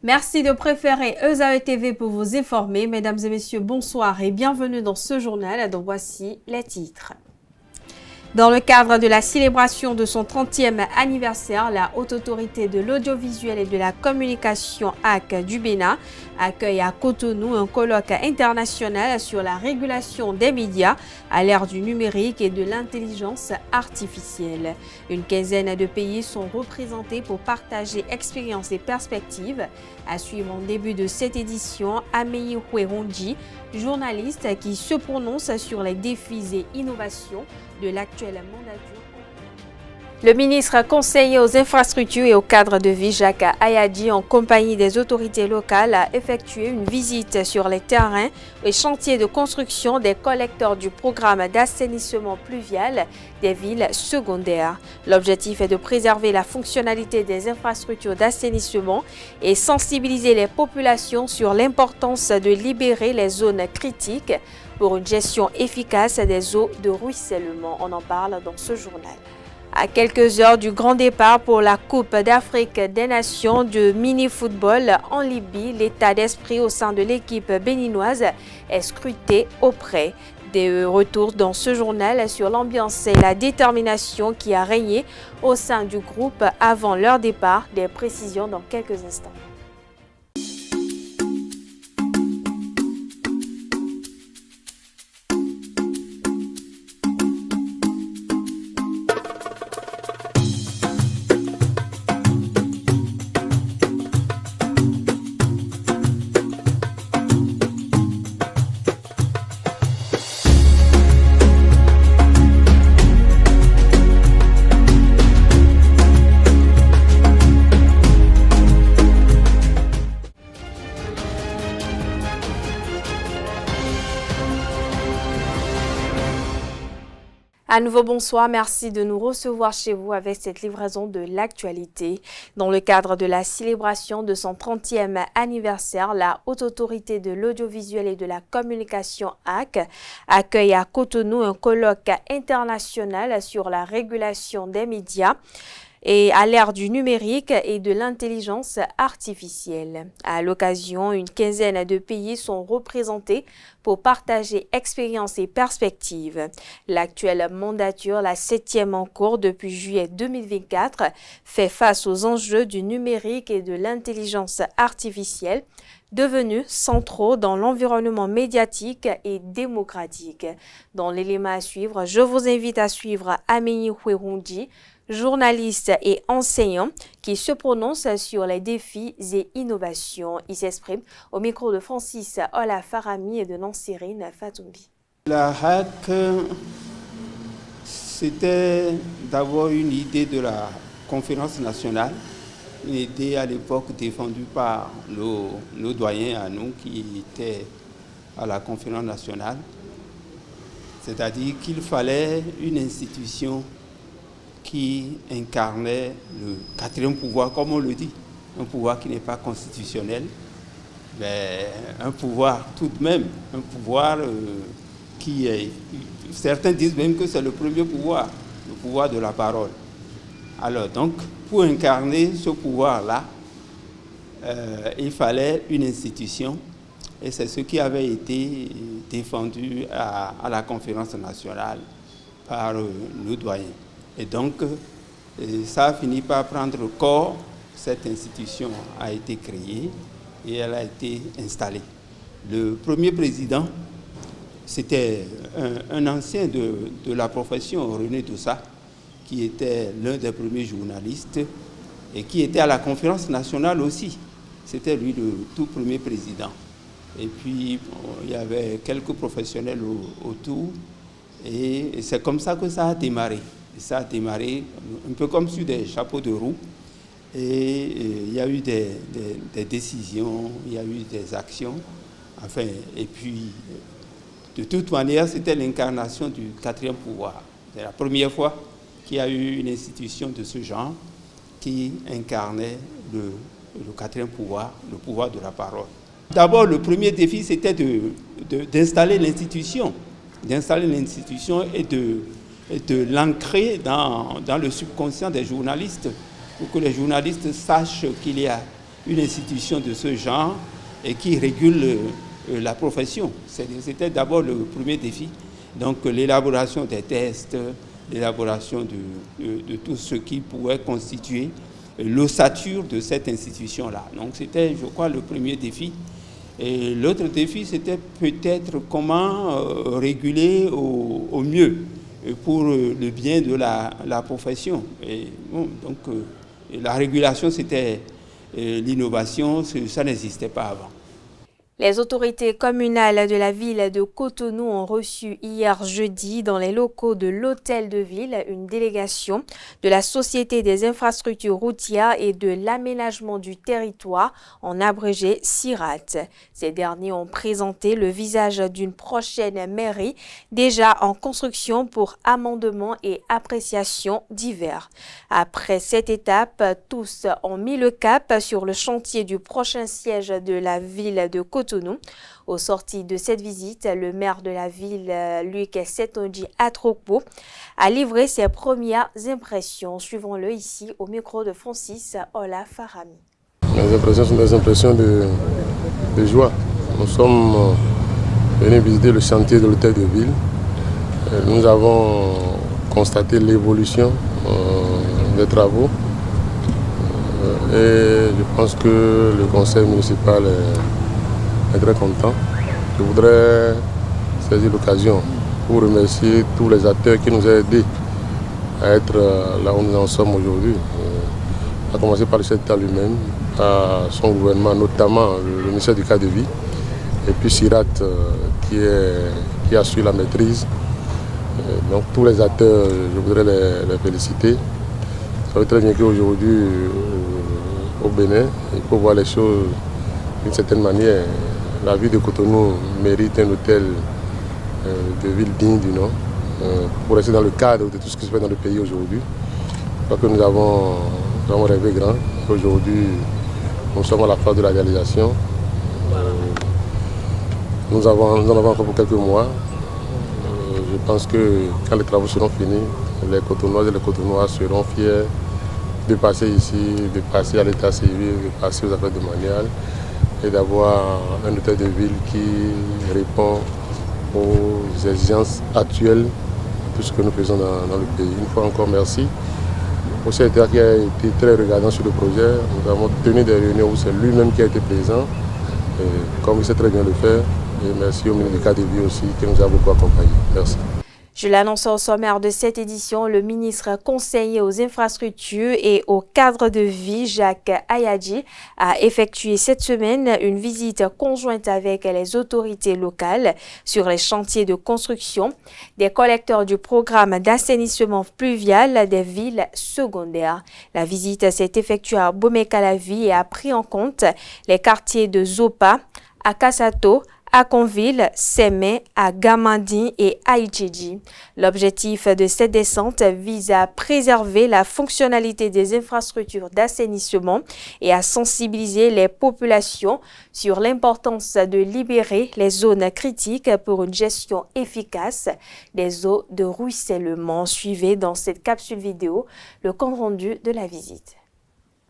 Merci de préférer ESAE TV pour vous informer. Mesdames et messieurs, bonsoir et bienvenue dans ce journal. Donc voici les titres. Dans le cadre de la célébration de son 30e anniversaire, la Haute Autorité de l'Audiovisuel et de la Communication HAC du Bénin accueille à Cotonou un colloque international sur la régulation des médias à l'ère du numérique et de l'intelligence artificielle. Une quinzaine de pays sont représentés pour partager expériences et perspectives. À suivre en début de cette édition, Ameyi Hueronji, journaliste qui se prononce sur les défis et innovations de l'actuelle mandature. Le ministre conseiller aux infrastructures et au cadre de vie, Jacques Ayadi, en compagnie des autorités locales, a effectué une visite sur les terrains et chantiers de construction des collecteurs du programme d'assainissement pluvial des villes secondaires. L'objectif est de préserver la fonctionnalité des infrastructures d'assainissement et sensibiliser les populations sur l'importance de libérer les zones critiques pour une gestion efficace des eaux de ruissellement. On en parle dans ce journal. À quelques heures du grand départ pour la Coupe d'Afrique des Nations de mini-football en Libye, l'état d'esprit au sein de l'équipe béninoise est scruté auprès. Des retours dans ce journal sur l'ambiance et la détermination qui a régné au sein du groupe avant leur départ. Des précisions dans quelques instants. À nouveau, bonsoir. Merci de nous recevoir chez vous avec cette livraison de l'actualité. Dans le cadre de la célébration de son 30e anniversaire, la Haute Autorité de l'Audiovisuel et de la Communication HAC accueille à Cotonou un colloque international sur la régulation des médias et à l'ère du numérique et de l'intelligence artificielle. À l'occasion, une quinzaine de pays sont représentés pour partager expériences et perspectives. L'actuelle mandature, la 7e en cours depuis juillet 2024, fait face aux enjeux du numérique et de l'intelligence artificielle, devenus centraux dans l'environnement médiatique et démocratique. Dans l'élément à suivre, je vous invite à suivre Ameyi Hueronji, journaliste et enseignant qui se prononce sur les défis et innovations. Il s'exprime au micro de Francis Ola Farami et de Nansirine Fatoumbi. La HAC, c'était d'abord une idée de la conférence nationale, une idée à l'époque défendue par nos doyens à nous qui étaient à la conférence nationale. C'est-à-dire qu'il fallait une institution qui incarnait le quatrième pouvoir, comme on le dit, un pouvoir qui n'est pas constitutionnel, mais un pouvoir tout de même, un pouvoir qui est... Certains disent même que c'est le premier pouvoir, le pouvoir de la parole. Alors donc, pour incarner ce pouvoir-là, il fallait une institution, et c'est ce qui avait été défendu à la conférence nationale par nos doyens. Et donc, ça a fini par prendre corps. Cette institution a été créée et elle a été installée. Le premier président, c'était un ancien de la profession, René Doussa, qui était l'un des premiers journalistes et qui était à la conférence nationale aussi. C'était lui le tout premier président. Et puis, il y avait quelques professionnels autour et c'est comme ça que ça a démarré. Et ça a démarré un peu comme sur des chapeaux de roue. Et il y a eu des décisions, il y a eu des actions. Enfin, et puis, de toute manière, c'était l'incarnation du quatrième pouvoir. C'est la première fois qu'il y a eu une institution de ce genre qui incarnait le quatrième pouvoir, le pouvoir de la parole. D'abord, le premier défi, c'était d'installer l'institution. D'installer l'institution et de l'ancrer dans le subconscient des journalistes, pour que les journalistes sachent qu'il y a une institution de ce genre et qui régule la profession. C'était d'abord le premier défi. Donc l'élaboration des tests, l'élaboration de tout ce qui pourrait constituer l'ossature de cette institution-là. Donc c'était, je crois, le premier défi. Et l'autre défi, c'était peut-être comment réguler au mieux pour le bien de la profession. Et bon, donc la régulation, c'était l'innovation, ça n'existait pas avant. Les autorités communales de la ville de Cotonou ont reçu hier jeudi dans les locaux de l'hôtel de ville une délégation de la Société des infrastructures routières et de l'aménagement du territoire, en abrégé SIRAT. Ces derniers ont présenté le visage d'une prochaine mairie déjà en construction pour amendements et appréciations divers. Après cette étape, tous ont mis le cap sur le chantier du prochain siège de la ville de Cotonou. Au sorti de cette visite, le maire de la ville, Luc Setonji Atrokpo, a livré ses premières impressions. Suivons-le ici au micro de Francis Ola Farami. Les impressions sont des impressions de joie. Nous sommes venus visiter le chantier de l'hôtel de ville. Nous avons constaté l'évolution des travaux et je pense que le conseil municipal est très content. Je voudrais saisir l'occasion pour remercier tous les acteurs qui nous ont aidés à être là où nous en sommes aujourd'hui. À commencer par le chef d'État lui-même, à son gouvernement, notamment le ministère du cadre de vie, et puis SIRAT qui assure la maîtrise. Donc tous les acteurs, je voudrais les féliciter. Vous savez très bien qu'aujourd'hui, au Bénin, il faut voir les choses d'une certaine manière. La ville de Cotonou mérite un hôtel de ville digne du nom pour rester dans le cadre de tout ce qui se fait dans le pays aujourd'hui. Je crois que nous avons rêvé grand. Aujourd'hui, nous sommes à la phase de la réalisation. Nous en avons encore pour quelques mois. Je pense que quand les travaux seront finis, les Cotonoises et les Cotonois seront fiers de passer ici, de passer à l'état civil, de passer aux affaires domaniales et d'avoir un hôtel de ville qui répond aux exigences actuelles de tout ce que nous faisons dans le pays. Une fois encore, merci au secrétaire qui a été très regardant sur le projet. Nous avons tenu des réunions où c'est lui-même qui a été présent, comme il sait très bien le faire. Et merci au ministre du cadre de vie aussi qui nous a beaucoup accompagnés. Merci. Je l'annonce au sommaire de cette édition, le ministre conseiller aux infrastructures et au cadre de vie, Jacques Ayadji, a effectué cette semaine une visite conjointe avec les autorités locales sur les chantiers de construction des collecteurs du programme d'assainissement pluvial des villes secondaires. La visite s'est effectuée à Bomé-Calavi et a pris en compte les quartiers de Zopa, Akasato, à Conville, Sémé, à Gamandi et à Itchedji. L'objectif de cette descente vise à préserver la fonctionnalité des infrastructures d'assainissement et à sensibiliser les populations sur l'importance de libérer les zones critiques pour une gestion efficace des eaux de ruissellement. Suivez dans cette capsule vidéo le compte rendu de la visite.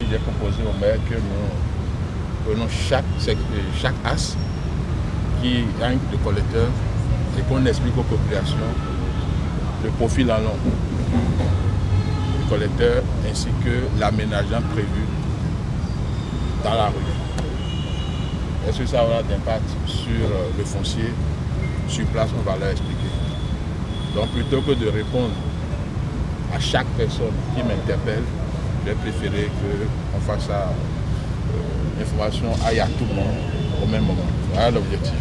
J'ai proposé au maire que nous prenons chaque axe qui a un collecteur et qu'on explique aux populations le profil en long du collecteur ainsi que l'aménagement prévu dans la rue. Est-ce que ça aura d'impact sur le foncier? Sur place, on va leur expliquer. Donc plutôt que de répondre à chaque personne qui m'interpelle, j'ai préféré qu'on fasse ça, l'information aille à tout le monde au même moment. Voilà l'objectif.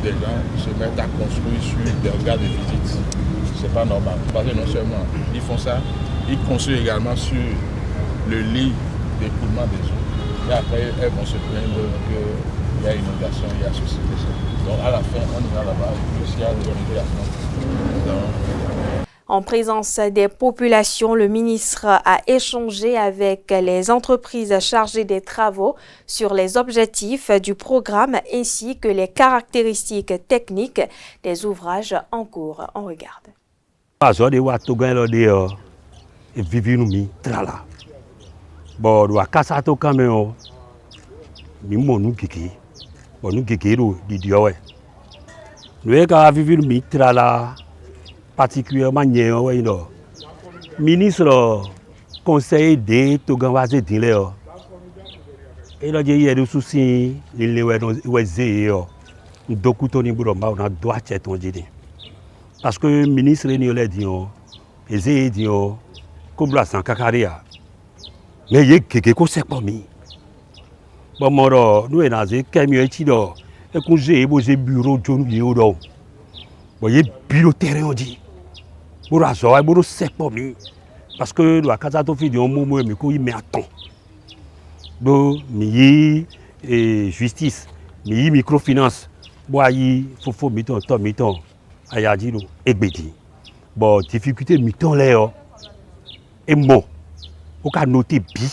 Des gens se mettent à construire sur des regards de visite. C'est pas normal. Parce que non seulement ils font ça, ils construisent également sur le lit d'écoulement des eaux. Et après, elles vont se plaindre qu'il y a inondation, il y a ceci, ça. Donc à la fin, on ira là-bas et puis s'il y a des inondations, En présence des populations, le ministre a échangé avec les entreprises chargées des travaux sur les objectifs du programme ainsi que les caractéristiques techniques des ouvrages en cours. On regarde. mimo nous kiki bon nous kiki ro di dio nous ka vivre mitra la particulièrement nyo no ministre conseil de to ganwaze dinle o e lo je yeru susi le we ze o doku to ni buro ma na do ache ton jide parce que ministre ni ole di o eze di o ko bla san kakaria mais ye keke ko se po mi bon moro nous na ze kemi e chi do e ku je bo je bureau jonu ye o do bon ye bureau terrain di bo ra so e bo se po mi parce que la casa to fi di on mo mi ko yi me aton do mi yi justice mi yi microfinance bo ayi fofo mi ton ayaji do egbedi bon difficulté mi ton le o e mo o ka noter bi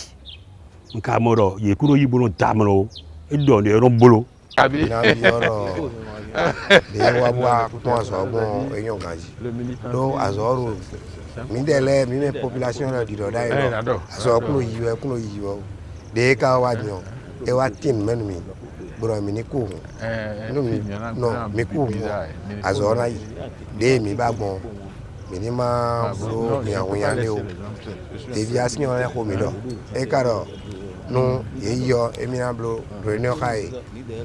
nka moro ye kuro yi bolo damro e do ne ron bolo abi na yoro de wa bua ton so bon eyan gaji do azoro mi dele mi me population la di do dai no aso kuno yiwe de ka wa nyo e wa tin menu mi bro mi ni ko no mi ko azora yi de mi ba gbon mi ni ma bro mi awon ya le o deviation le ko mi do e ka do no ye yo e mi na bro réunion kai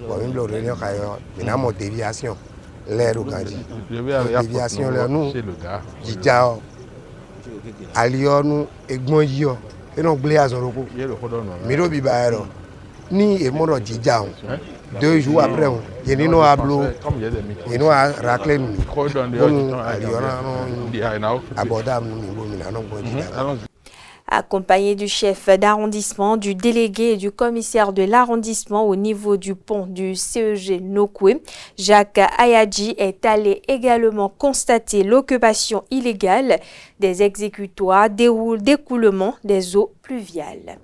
bo mi bro réunion kai mi na mo deviation le ro gaji deviation le nu jija alionu egbon yo eno gble azoroko miro bi ba ero ni e moro jija on 2 jours après on yeni no ablo yeno a racler ni aliona no abodam ni bo mi na no bo jija. Accompagné du chef d'arrondissement, du délégué et du commissaire de l'arrondissement au niveau du pont du CEG Nokwe, Jacques Ayadji est allé également constater l'occupation illégale des exécutoires d'écoulement des eaux pluviales.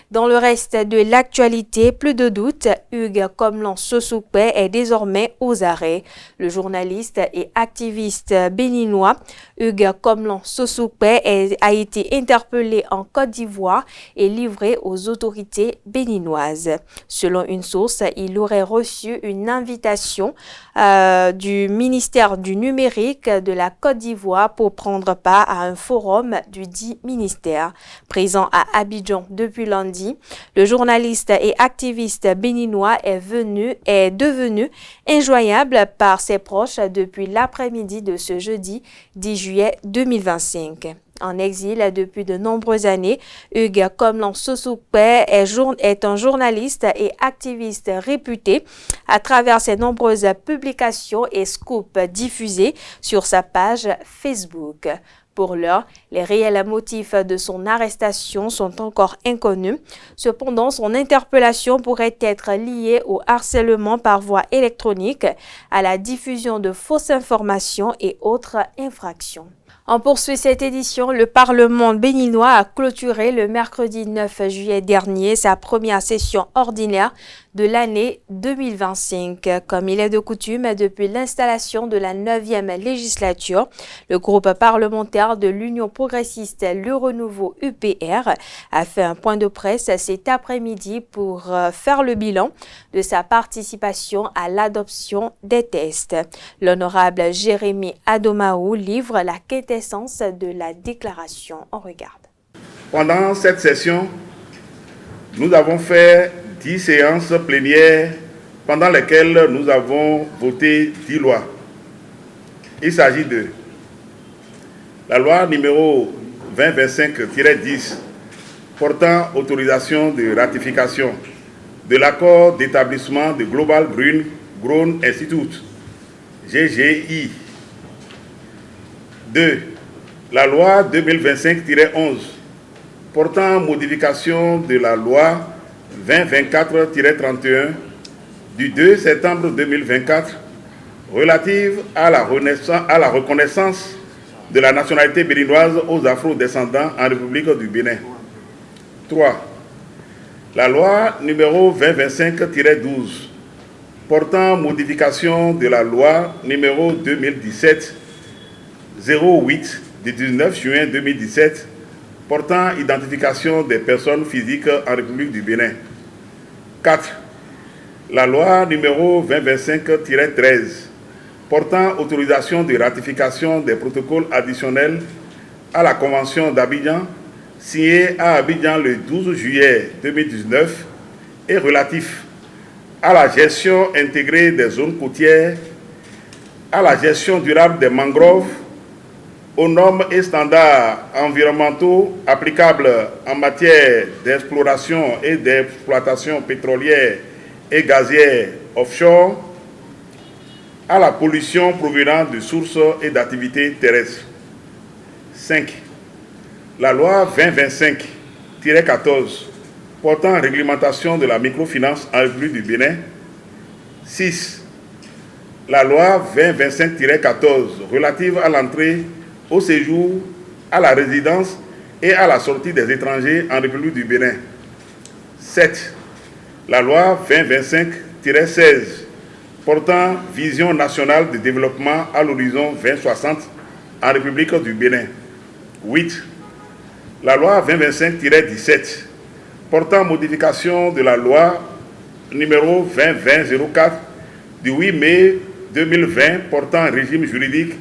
Dans le reste de l'actualité, plus de doute, Hugues Komlan Sosokpe est désormais aux arrêts. Le journaliste et activiste béninois Hugues Komlan Sosokpe a été interpellé en Côte d'Ivoire et livré aux autorités béninoises. Selon une source, il aurait reçu une invitation du ministère du numérique de la Côte d'Ivoire pour prendre part à un forum du dit ministère. Présent à Abidjan depuis lundi, le journaliste et activiste béninois est devenu injoignable par ses proches depuis l'après-midi de ce jeudi 10 juillet 2025. En exil depuis de nombreuses années, Hugues Komlan Sosokpe est un journaliste et activiste réputé à travers ses nombreuses publications et scoops diffusés sur sa page Facebook. Pour l'heure, les réels motifs de son arrestation sont encore inconnus. Cependant, son interpellation pourrait être liée au harcèlement par voie électronique, à la diffusion de fausses informations et autres infractions. On poursuit cette édition. Le Parlement béninois a clôturé le mercredi 9 juillet dernier sa première session ordinaire de l'année 2025. Comme il est de coutume, depuis l'installation de la 9e législature, le groupe parlementaire de l'Union progressiste Le Renouveau UPR a fait un point de presse cet après-midi pour faire le bilan de sa participation à l'adoption des textes. L'honorable Jérémy Adomaou livre la quintessence de la déclaration. On regarde. Pendant cette session, nous avons fait 10 séances plénières pendant lesquelles nous avons voté 10 lois. Il s'agit de la loi numéro 2025-10 portant autorisation de ratification de l'accord d'établissement de Global Green Grown Institute, GGI. 2. La loi 2025-11 portant modification de la loi 2024-31 du 2 septembre 2024 relative à la reconnaissance de la nationalité béninoise aux afro-descendants en République du Bénin. 3. La loi numéro 2025-12 portant modification de la loi numéro 2017-08 du 19 juin 2017 portant identification des personnes physiques en République du Bénin. 4. la loi numéro 2025-13 portant autorisation de ratification des protocoles additionnels à la Convention d'Abidjan, signée à Abidjan le 12 juillet 2019 et relatif à la gestion intégrée des zones côtières, à la gestion durable des mangroves, aux normes et standards environnementaux applicables en matière d'exploration et d'exploitation pétrolière et gazière offshore, à la pollution provenant de sources et d'activités terrestres. 5. La loi 2025-14 portant réglementation de la microfinance en République du Bénin. 6. La loi 2025-14 relative à l'entrée, au séjour, à la résidence et à la sortie des étrangers en République du Bénin. 7. La loi 2025-16 portant vision nationale de développement à l'horizon 2060 en République du Bénin. 8. La loi 2025-17 portant modification de la loi numéro 2020-04 du 8 mai 2020 portant régime juridique,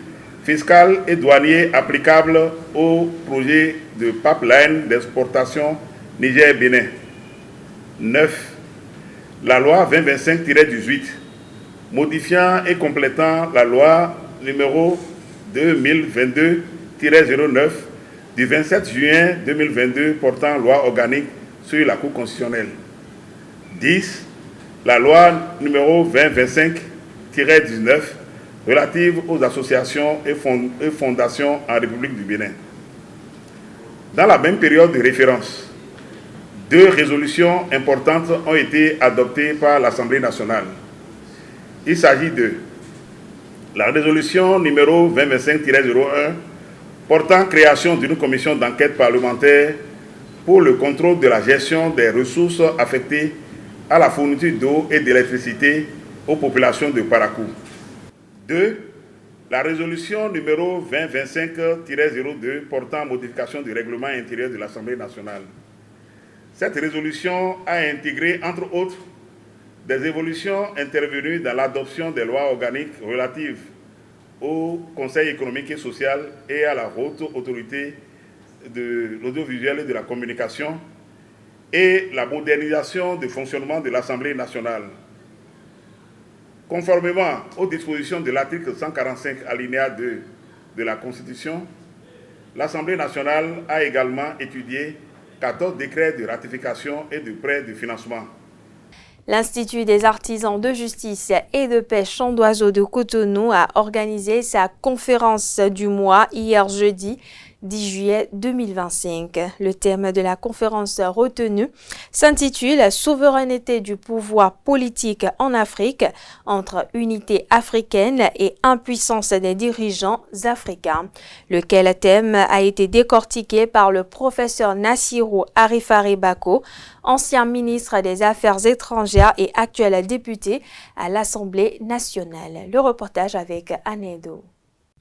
fiscal et douanier applicable au projet de pipeline d'exportation Niger-Bénin. 9. La loi 2025-18 modifiant et complétant la loi numéro 2022-09 du 27 juin 2022 portant loi organique sur la Cour constitutionnelle. 10. La loi numéro 2025-19 relative aux associations et fondations en République du Bénin. Dans la même période de référence, 2 résolutions importantes ont été adoptées par l'Assemblée nationale. Il s'agit de la résolution numéro 2025-01 portant création d'une commission d'enquête parlementaire pour le contrôle de la gestion des ressources affectées à la fourniture d'eau et d'électricité aux populations de Parakou. 2. La résolution numéro 2025-02 portant modification du règlement intérieur de l'Assemblée nationale. Cette résolution a intégré, entre autres, des évolutions intervenues dans l'adoption des lois organiques relatives au Conseil économique et social et à la haute autorité de l'audiovisuel et de la communication et la modernisation du fonctionnement de l'Assemblée nationale. Conformément aux dispositions de l'article 145 alinéa 2 de la Constitution, l'Assemblée nationale a également étudié 14 décrets de ratification et de prêts de financement. L'Institut des artisans de justice et de paix Champ d'Oiseau de Cotonou a organisé sa conférence du mois hier jeudi 10 juillet 2025. Le thème de la conférence retenue s'intitule « Souveraineté du pouvoir politique en Afrique entre unité africaine et impuissance des dirigeants africains », lequel thème a été décortiqué par le professeur Nassirou Arifari Bako, ancien ministre des Affaires étrangères et actuel député à l'Assemblée nationale. Le reportage avec Anedo.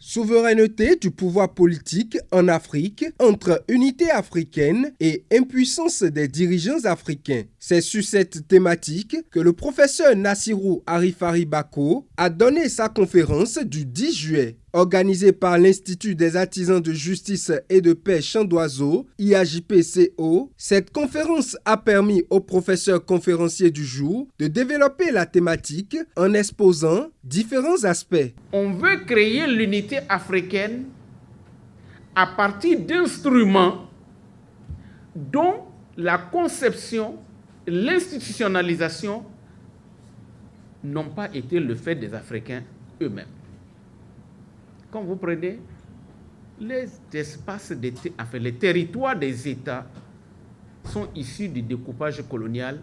Souveraineté du pouvoir politique en Afrique entre unité africaine et impuissance des dirigeants africains. C'est sur cette thématique que le professeur Nassirou Arifari Bako a donné sa conférence du 10 juillet. Organisée par l'Institut des artisans de justice et de paix Champ d'Oiseau, IAJPCO, cette conférence a permis au professeur conférencier du jour de développer la thématique en exposant différents aspects. On veut créer l'unité africaine à partir d'instruments dont la conception, l'institutionnalisation n'ont pas été le fait des Africains eux-mêmes. Quand vous prenez les espaces, les territoires des États sont issus du découpage colonial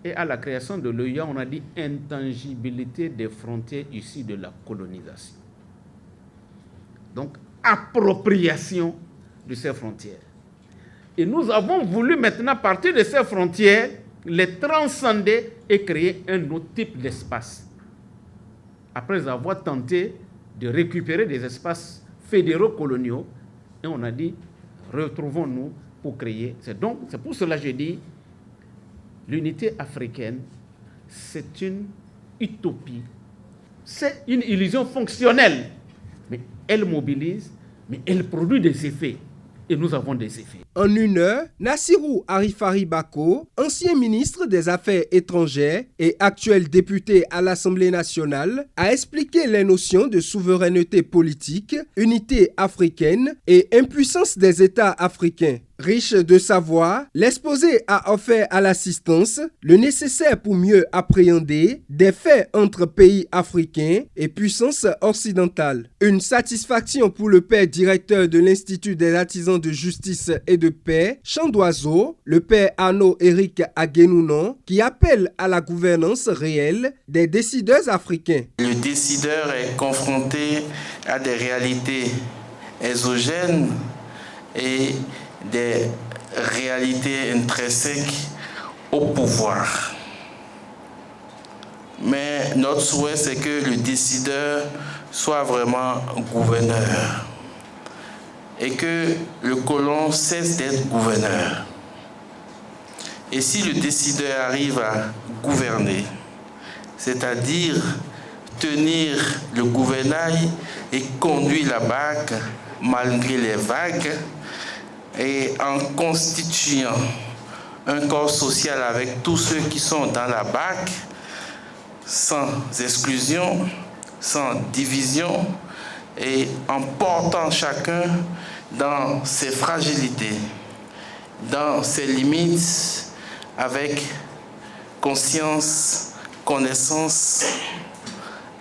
et à la création de l'OIA, on a dit intangibilité des frontières issues de la colonisation. Donc, appropriation de ces frontières. Et nous avons voulu maintenant, à partir de ces frontières, les transcender et créer un autre type d'espace. Après avoir tenté de récupérer des espaces fédéraux coloniaux, et on a dit, retrouvons-nous pour créer. C'est pour cela que je dis, l'unité africaine c'est une utopie. C'est une illusion fonctionnelle. Mais elle mobilise, mais elle produit des effets. Et nous avons des effets. En une heure, Nassirou Arifari Bako, ancien ministre des Affaires étrangères et actuel député à l'Assemblée nationale, a expliqué les notions de souveraineté politique, unité africaine et impuissance des États africains. Riche de savoir, l'exposé a offert à l'assistance le nécessaire pour mieux appréhender des faits entre pays africains et puissances occidentales. Une satisfaction pour le père directeur de l'Institut des artisans de justice et de paix, Chant d'Oiseau, le père Arnaud Éric Aguenounon, qui appelle à la gouvernance réelle des décideurs africains. Le décideur est confronté à des réalités exogènes et des réalités intrinsèques au pouvoir. Mais notre souhait, c'est que le décideur soit vraiment gouverneur et que le colon cesse d'être gouverneur. Et si le décideur arrive à gouverner, c'est-à-dire tenir le gouvernail et conduire la barque malgré les vagues, et en constituant un corps social avec tous ceux qui sont dans la barque, sans exclusion, sans division, et en portant chacun dans ses fragilités, dans ses limites, avec conscience, connaissance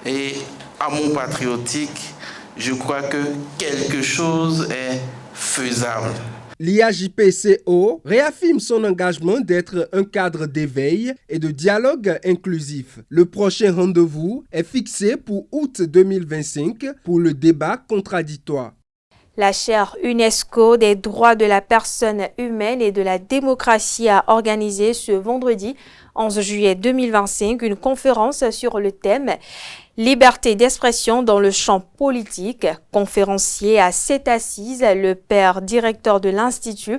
et amour patriotique, je crois que quelque chose est faisable. L'IAJPCO réaffirme son engagement d'être un cadre d'éveil et de dialogue inclusif. Le prochain rendez-vous est fixé pour août 2025 pour le débat contradictoire. La chaire UNESCO des droits de la personne humaine et de la démocratie a organisé ce vendredi 11 juillet 2025 une conférence sur le thème « Liberté d'expression dans le champ politique ». Conférencier à cette assise, le père directeur de l'Institut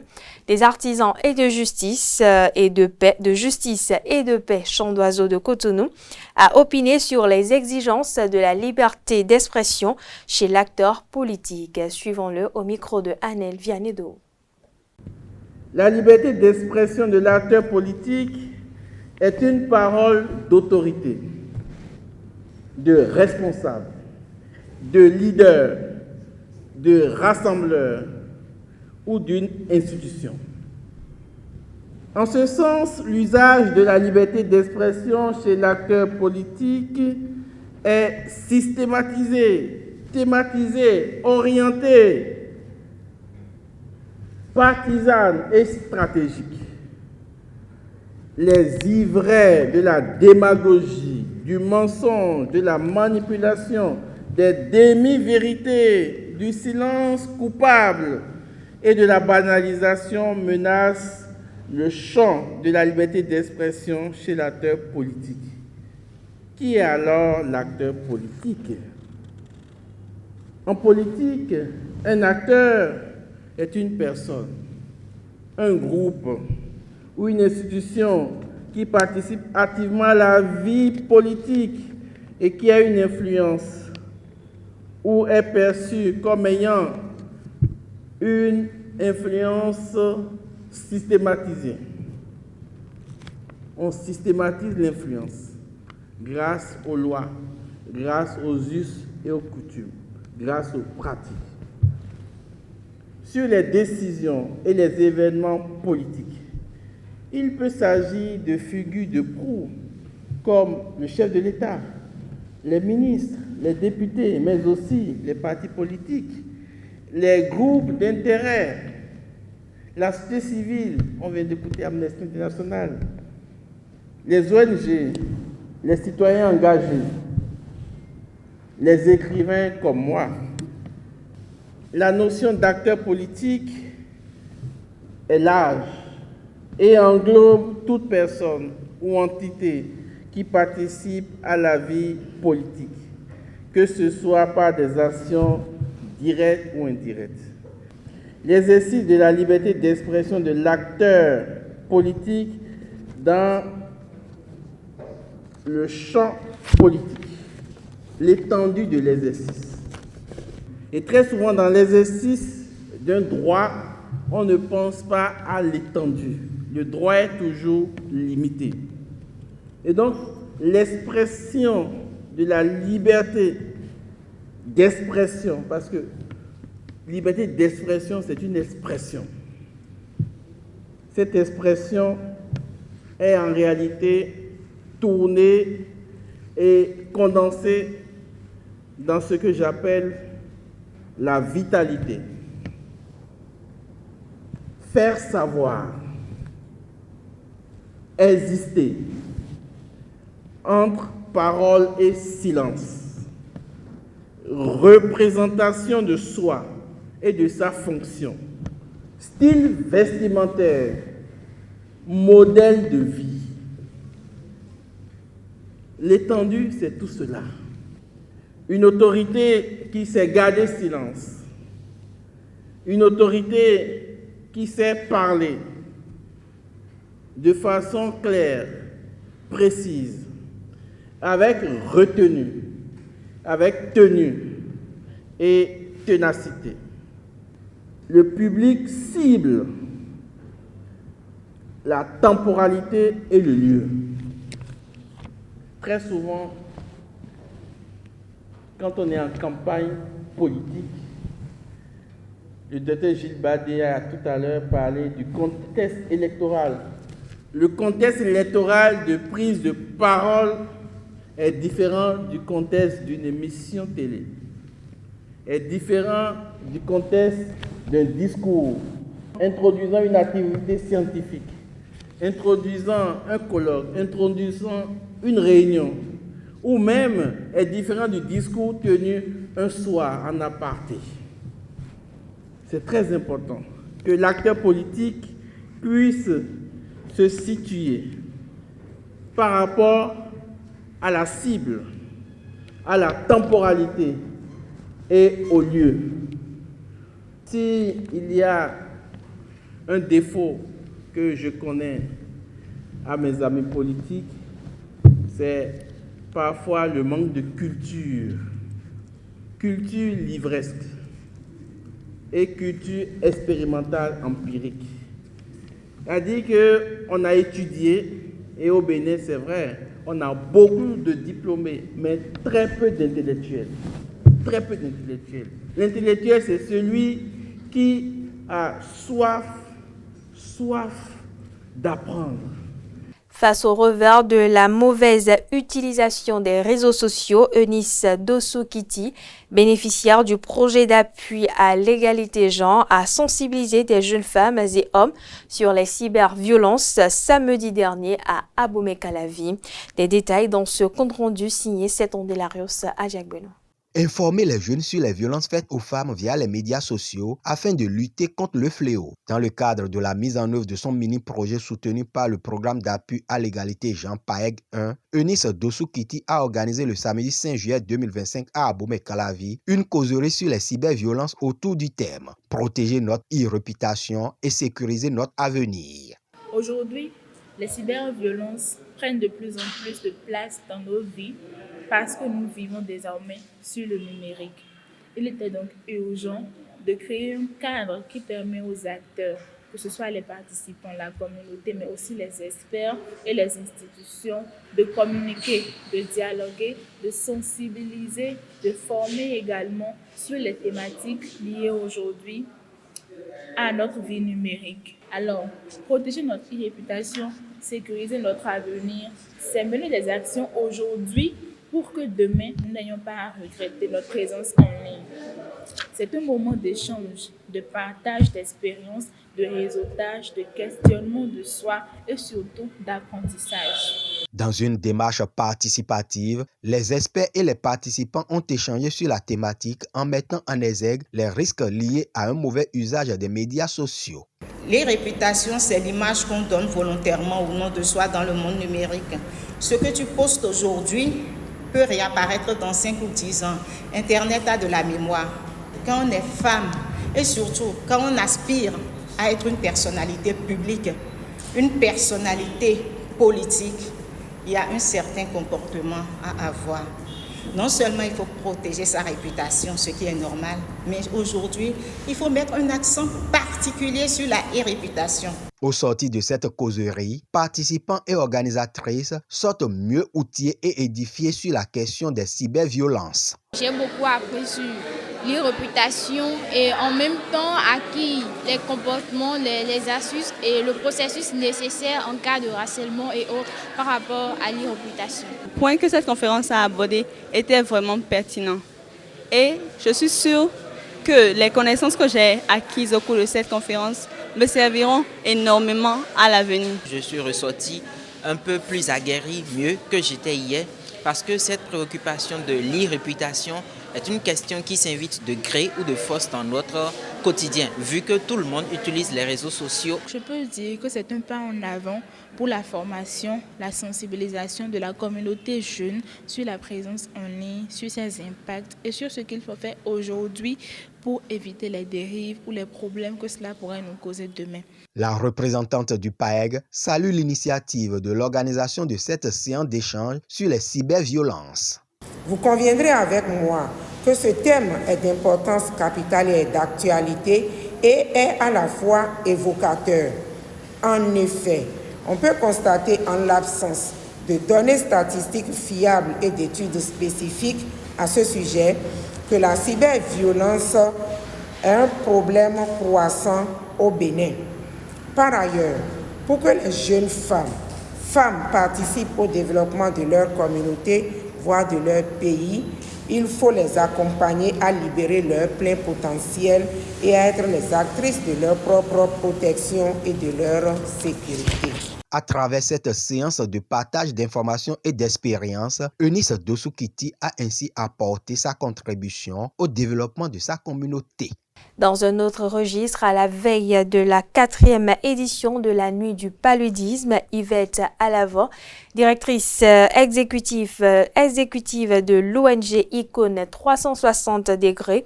des artisans et de justice et de paix, Chant d'Oiseau de Cotonou, a opiné sur les exigences de la liberté d'expression chez l'acteur politique. Suivons-le au micro de Anel Vianedo. La liberté d'expression de l'acteur politique est une parole d'autorité, de responsable, de leader, de rassembleur ou d'une institution. En ce sens, l'usage de la liberté d'expression chez l'acteur politique est systématisé, thématisé, orienté, partisane et stratégique. Les ivraies de la démagogie, du mensonge, de la manipulation, des demi-vérités, du silence coupable et de la banalisation menacent le champ de la liberté d'expression chez l'acteur politique. Qui est alors l'acteur politique? En politique, un acteur est une personne, un groupe ou une institution qui participe activement à la vie politique et qui a une influence ou est perçu comme ayant une influence systématisée. On systématise l'influence grâce aux lois, grâce aux us et aux coutumes, grâce aux pratiques. Sur les décisions et les événements politiques, il peut s'agir de figures de proue, comme le chef de l'État, les ministres, les députés, mais aussi les partis politiques, les groupes d'intérêt, la société civile, on vient d'écouter Amnesty International, les ONG, les citoyens engagés, les écrivains comme moi. La notion d'acteur politique est large et englobe toute personne ou entité qui participe à la vie politique, que ce soit par des actions directes ou indirectes. L'exercice de la liberté d'expression de l'acteur politique dans le champ politique, l'étendue de l'exercice. Et très souvent dans l'exercice d'un droit, on ne pense pas à l'étendue. Le droit est toujours limité. Et donc, l'expression de la liberté d'expression, parce que liberté d'expression, c'est une expression. Cette expression est en réalité tournée et condensée dans ce que j'appelle la vitalité. Faire savoir, exister entre parole et silence, représentation de soi et de sa fonction, style vestimentaire, modèle de vie. L'étendue, c'est tout cela. Une autorité qui sait garder silence, une autorité qui sait parler de façon claire, précise, avec retenue, avec tenue et ténacité. Le public cible la temporalité et le lieu. Très souvent, quand on est en campagne politique, le docteur Gilles Badé a tout à l'heure parlé du contexte électoral. Le contexte électoral de prise de parole est différent du contexte d'une émission télé, est différent du contexte d'un discours introduisant une activité scientifique, introduisant un colloque, introduisant une réunion, ou même est différent du discours tenu un soir en aparté. C'est très important que l'acteur politique puisse se situer par rapport à la cible, à la temporalité et au lieu. S'il y a un défaut que je connais à mes amis politiques, c'est parfois le manque de culture livresque et culture expérimentale empirique. C'est-à-dire qu'on a étudié, et au Bénin, c'est vrai, on a beaucoup de diplômés, mais très peu d'intellectuels. Très peu d'intellectuels. L'intellectuel, c'est celui qui a soif d'apprendre. Face au revers de la mauvaise utilisation des réseaux sociaux, Eunice Dossou-Kiti, bénéficiaire du projet d'appui à l'égalité genre, a sensibilisé des jeunes femmes et hommes sur les cyberviolences samedi dernier à Abomey-Calavi. Des détails dans ce compte-rendu signé Setondelarios à Jacques Benoît. Informer les jeunes sur les violences faites aux femmes via les médias sociaux afin de lutter contre le fléau. Dans le cadre de la mise en œuvre de son mini-projet soutenu par le programme d'appui à l'égalité Jean PAEG 1, Eunice Dossou-Kiti a organisé le samedi 5 juillet 2025 à Abomey-Calavi une causerie sur les cyberviolences autour du thème « Protéger notre e-réputation et sécuriser notre avenir ». Aujourd'hui, les cyberviolences prennent de plus en plus de place dans nos vies parce que nous vivons désormais sur le numérique. Il était donc urgent de créer un cadre qui permet aux acteurs, que ce soit les participants, la communauté, mais aussi les experts et les institutions, de communiquer, de dialoguer, de sensibiliser, de former également sur les thématiques liées aujourd'hui à notre vie numérique. Alors, protéger notre réputation, sécuriser notre avenir, c'est mener des actions aujourd'hui pour que demain, nous n'ayons pas à regretter notre présence en ligne. C'est un moment d'échange, de partage d'expériences, de réseautage, de questionnement de soi et surtout d'apprentissage. Dans une démarche participative, les experts et les participants ont échangé sur la thématique en mettant en exergue les risques liés à un mauvais usage des médias sociaux. Les réputations, c'est l'image qu'on donne volontairement au nom de soi dans le monde numérique. Ce que tu postes aujourd'hui peut réapparaître dans 5 ou 10 ans. Internet a de la mémoire. Quand on est femme et surtout quand on aspire à être une personnalité publique, une personnalité politique, il y a un certain comportement à avoir. Non seulement il faut protéger sa réputation, ce qui est normal, mais aujourd'hui, il faut mettre un accent particulier sur la réputation. Au sortir de cette causerie, participants et organisatrices sortent mieux outillés et édifiés sur la question des cyberviolences. J'ai beaucoup appris sur les réputations et en même temps acquis les comportements, les astuces et le processus nécessaire en cas de harcèlement et autres par rapport à l'irréputation. Le point que cette conférence a abordé était vraiment pertinent et je suis sûre que les connaissances que j'ai acquises au cours de cette conférence me serviront énormément à l'avenir. Je suis ressorti un peu plus aguerri, mieux que j'étais hier, parce que cette préoccupation de l'irréputation est une question qui s'invite de gré ou de force dans notre quotidien, vu que tout le monde utilise les réseaux sociaux. Je peux dire que c'est un pas en avant pour la formation, la sensibilisation de la communauté jeune sur la présence en ligne, sur ses impacts et sur ce qu'il faut faire aujourd'hui pour éviter les dérives ou les problèmes que cela pourrait nous causer demain. La représentante du PAEG salue l'initiative de l'organisation de cette séance d'échange sur les cyberviolences. Vous conviendrez avec moi que ce thème est d'importance capitale et d'actualité et est à la fois évocateur. En effet, on peut constater en l'absence de données statistiques fiables et d'études spécifiques à ce sujet que la cyberviolence est un problème croissant au Bénin. Par ailleurs, pour que les jeunes femmes participent au développement de leur communauté, voire de leur pays, il faut les accompagner à libérer leur plein potentiel et à être les actrices de leur propre protection et de leur sécurité. À travers cette séance de partage d'informations et d'expériences, Eunice Dossou-Kiti a ainsi apporté sa contribution au développement de sa communauté. Dans un autre registre, à la veille de la 4e édition de la Nuit du paludisme, Yvette Alavant, directrice exécutive de l'ONG Icône 360 degrés,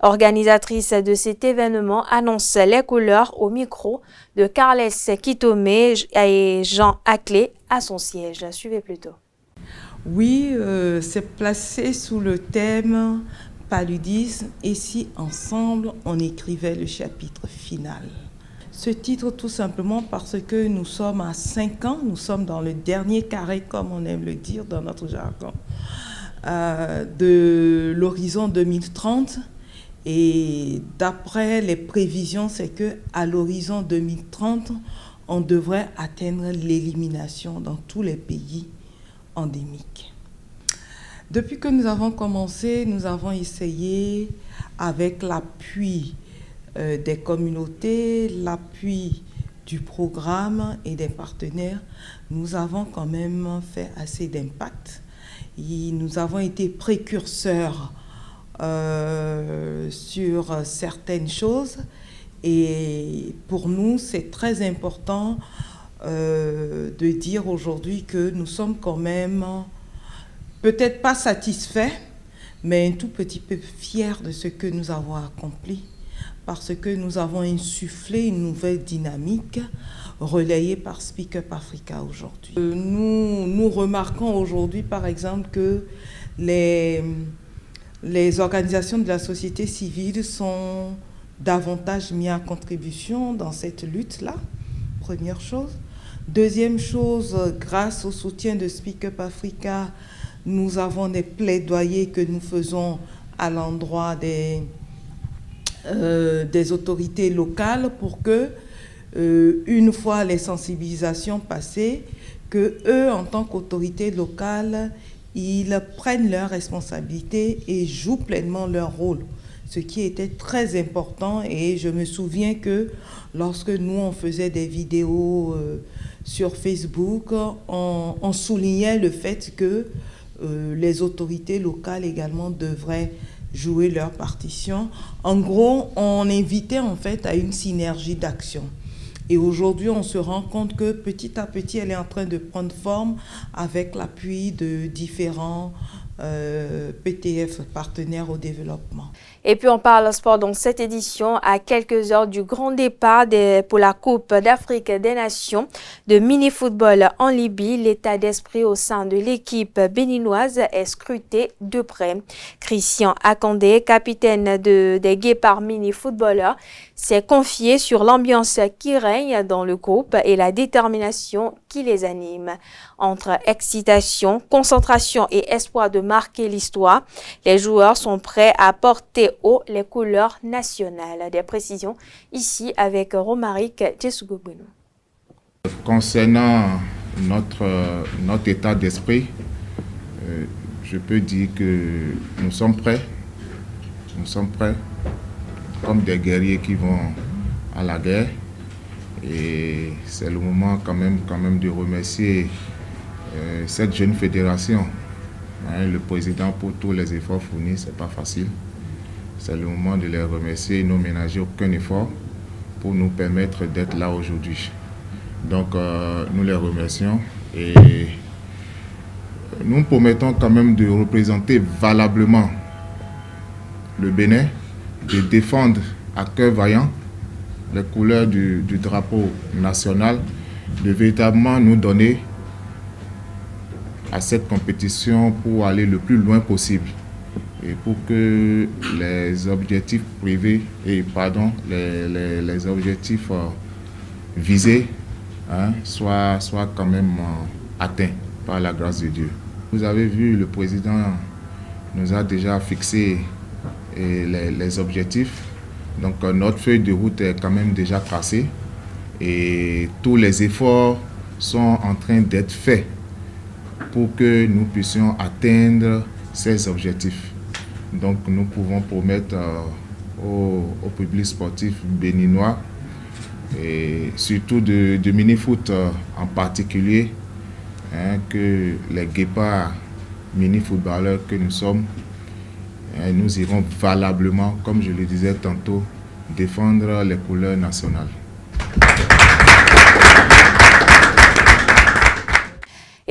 organisatrice de cet événement, annonce les couleurs au micro de Carles Kitomé et Jean Aclé à son siège. Suivez plutôt. Oui, c'est placé sous le thème paludisme et si ensemble on écrivait le chapitre final. Ce titre tout simplement parce que nous sommes à 5 ans, nous sommes dans le dernier carré comme on aime le dire dans notre jargon, de l'horizon 2030 et d'après les prévisions c'est que à l'horizon 2030 on devrait atteindre l'élimination dans tous les pays endémiques. Depuis que nous avons commencé, nous avons essayé, avec l'appui des communautés, l'appui du programme et des partenaires, nous avons quand même fait assez d'impact. Nous avons été précurseurs sur certaines choses et pour nous, c'est très important de dire aujourd'hui que nous sommes quand même peut-être pas satisfaits, mais un tout petit peu fiers de ce que nous avons accompli, parce que nous avons insufflé une nouvelle dynamique relayée par Speak Up Africa aujourd'hui. Nous remarquons aujourd'hui, par exemple, que les organisations de la société civile sont davantage mises à contribution dans cette lutte-là, première chose. Deuxième chose, grâce au soutien de Speak Up Africa, nous avons des plaidoyers que nous faisons à l'endroit des autorités locales pour que, une fois les sensibilisations passées, que eux, en tant qu'autorités locales, ils prennent leurs responsabilités et jouent pleinement leur rôle. Ce qui était très important et je me souviens que lorsque nous, on faisait des vidéos sur Facebook, on soulignait le fait que les autorités locales également devraient jouer leur partition. En gros, on invitait en fait à une synergie d'action. Et aujourd'hui, on se rend compte que petit à petit, elle est en train de prendre forme avec l'appui de différents PTF, partenaire au développement. Et puis on parle sport dans cette édition à quelques heures du grand départ pour la Coupe d'Afrique des Nations de mini-football en Libye. L'état d'esprit au sein de l'équipe béninoise est scruté de près. Christian Akandé, capitaine des Guépards mini-footballeurs, s'est confié sur l'ambiance qui règne dans le groupe et la détermination qui les anime. Entre excitation, concentration et espoir de marquer l'histoire, les joueurs sont prêts à porter haut les couleurs nationales. Des précisions ici avec Romaric Djesugobunu. Concernant notre état d'esprit, je peux dire que nous sommes prêts. Nous sommes prêts comme des guerriers qui vont à la guerre. Et c'est le moment quand même de remercier cette jeune fédération, le président pour tous les efforts fournis. C'est pas facile. C'est le moment de les remercier et ne ménager aucun effort pour nous permettre d'être là aujourd'hui. Donc nous les remercions et nous promettons quand même de représenter valablement le Bénin, de défendre à cœur vaillant les couleurs du drapeau national, de véritablement nous donner à cette compétition pour aller le plus loin possible et pour que les objectifs privés et les objectifs visés soient quand même atteints par la grâce de Dieu. Vous avez vu, le président nous a déjà fixé les objectifs. Donc notre feuille de route est quand même déjà tracée et tous les efforts sont en train d'être faits pour que nous puissions atteindre ces objectifs. Donc nous pouvons promettre au public sportif béninois et surtout de mini-foot en particulier, que les Guépards mini-footballeurs que nous sommes, nous irons valablement, comme je le disais tantôt, défendre les couleurs nationales.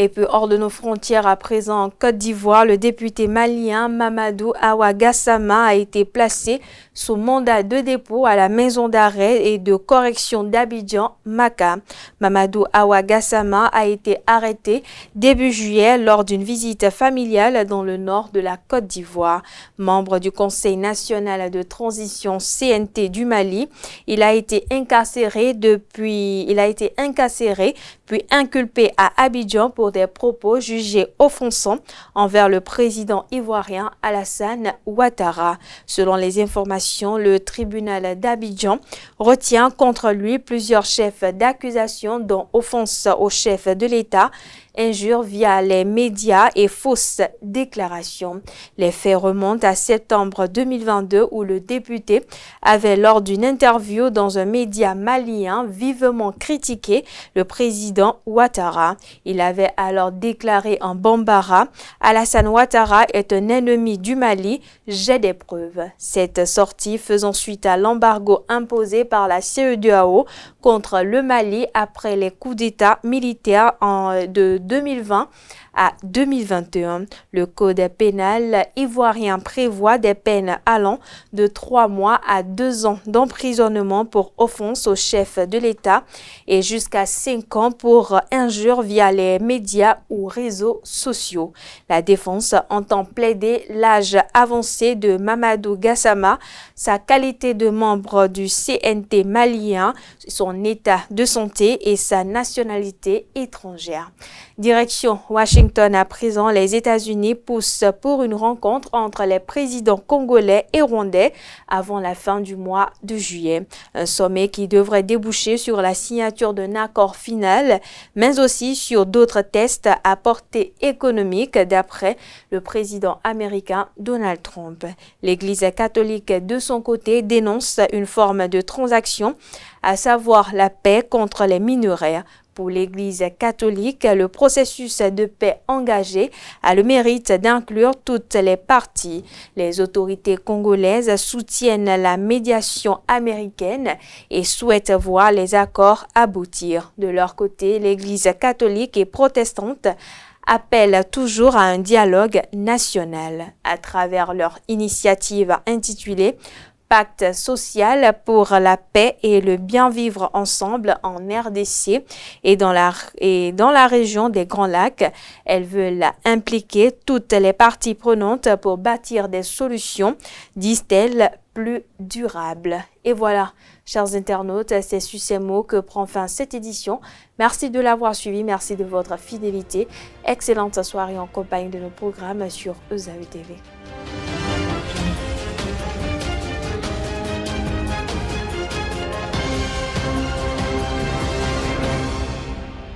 Et puis hors de nos frontières à présent en Côte d'Ivoire, le député malien Mamadou Awa Gassama a été placé sous mandat de dépôt à la maison d'arrêt et de correction d'Abidjan, Maka. Mamadou Awa Gassama a été arrêté début juillet lors d'une visite familiale dans le nord de la Côte d'Ivoire. Membre du Conseil national de transition CNT du Mali, il a été incarcéré puis inculpé à Abidjan pour des propos jugés offensants envers le président ivoirien Alassane Ouattara. Selon les informations, le tribunal d'Abidjan retient contre lui plusieurs chefs d'accusation dont offense au chef de l'État, injures via les médias et fausses déclarations. Les faits remontent à septembre 2022 où le député avait, lors d'une interview dans un média malien, vivement critiqué le président Ouattara. Il avait alors déclaré en Bambara « Alassane Ouattara est un ennemi du Mali, j'ai des preuves ». Cette sortie faisant suite à l'embargo imposé par la CEDEAO contre le Mali après les coups d'État militaires de 2020 à 2021. Le code pénal ivoirien prévoit des peines allant de 3 mois à 2 ans d'emprisonnement pour offense au chef de l'État et jusqu'à 5 ans pour injure via les médias ou réseaux sociaux. La défense entend plaider l'âge avancé de Mamadou Gassama, sa qualité de membre du CNT malien, son état de santé et sa nationalité étrangère. Direction Washington à présent, les États-Unis poussent pour une rencontre entre les présidents congolais et rwandais avant la fin du mois de juillet. Un sommet qui devrait déboucher sur la signature d'un accord final, mais aussi sur d'autres tests à portée économique d'après le président américain Donald Trump. L'Église catholique de son côté dénonce une forme de transaction, à savoir la paix contre les minerais. Pour l'Église catholique, le processus de paix engagé a le mérite d'inclure toutes les parties. Les autorités congolaises soutiennent la médiation américaine et souhaitent voir les accords aboutir. De leur côté, l'Église catholique et protestante appellent toujours à un dialogue national à travers leur initiative intitulée Pacte social pour la paix et le bien vivre ensemble en RDC et dans la région des Grands Lacs. Elles veulent impliquer toutes les parties prenantes pour bâtir des solutions, disent-elles, plus durables. Et voilà, chers internautes, c'est sur ces mots que prend fin cette édition. Merci de l'avoir suivi, merci de votre fidélité. Excellente soirée en compagnie de nos programmes sur EZAE TV.